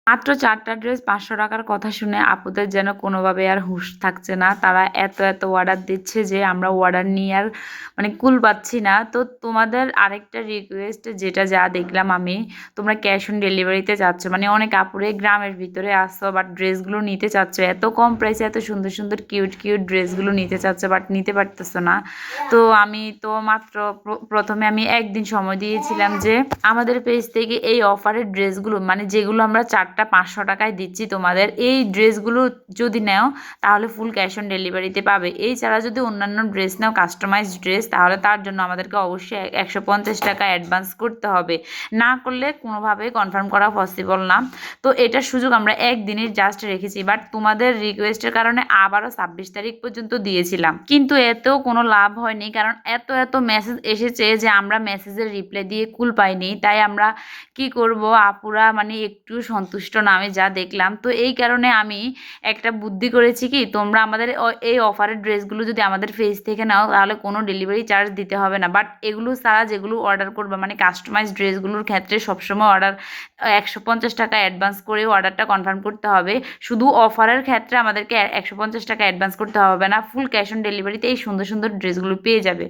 মাত্র 4টা ড্রেস 500 টাকার কথা শুনে আপুদের যেন কোনোভাবে আর হুঁশ থাকছে না। তারা এত অর্ডার দিচ্ছে যে আমরা অর্ডার নিয়ে আর মানে কুল পাচ্ছি না। তো তোমাদের আরেকটা রিকোয়েস্ট, যেটা যা দেখলাম আমি, তোমরা ক্যাশ অন ডেলিভারিতে চাচ্ছ, মানে অনেক আপুরে গ্রামের ভিতরে আসছো বাট ড্রেসগুলো নিতে চাচ্ছ, এত কম প্রাইসে এত সুন্দর সুন্দর কিউট ড্রেসগুলো নিতে চাচ্ছ বাট নিতে পারতেছো না। তো আমি তো মাত্র প্রথমে আমি একদিন সময় দিয়েছিলাম যে আমাদের পেজ থেকে এই অফারের ড্রেসগুলো, মানে যেগুলো আমরা 4টা 500 টাকায় দিচ্ছি তোমাদের, এই ড্রেসগুলো যদি নেও তাহলে ফুল ক্যাশ অন ডেলিভারিতে পাবে। এই ছাড়া যদি অন্যান্য ড্রেস নাও, কাস্টমাইজড ড্রেস, তাহলে তার জন্য আমাদেরকে অবশ্যই 150 টাকা অ্যাডভান্স করতে হবে। না করলে কোনোভাবেই কনফার্ম করা পসিবল না। তো এটার সুযোগ আমরা একদিনের জাস্ট রেখেছি, বাট তোমাদের রিকোয়েস্টের কারণে আবারও 26 তারিখ পর্যন্ত দিয়েছিলাম, কিন্তু এতেও কোনো লাভ হয়নি, কারণ এত মেসেজ এসেছে যে আমরা মেসেজের রিপ্লাই দিয়ে কুল পাইনি। তাই আমরা কি করব, আপুরা মানে একটু সন্তুষ্ট না আমি যা দেখলাম। তো এই কারণে আমি একটা বুদ্ধি করেছি কি, তোমরা আমাদের এই অফারের ড্রেসগুলো যদি আমাদের পেজ থেকে নাও তাহলে কোনো ডেলিভারি চার্জ দিতে হবে না। বাট এগুলো ছাড়া যেগুলো অর্ডার করবে, মানে কাস্টমাইজ ড্রেসগুলোর ক্ষেত্রে সবসময় অর্ডার 150 টাকা অ্যাডভান্স করে অর্ডারটা কনফার্ম করতে হবে। শুধু অফারের ক্ষেত্রে আমাদেরকে 150 টাকা অ্যাডভান্স করতে হবে না, ফুল ক্যাশ অন ডেলিভারিতে এই সুন্দর সুন্দর ড্রেসগুলো পেয়ে যাবে।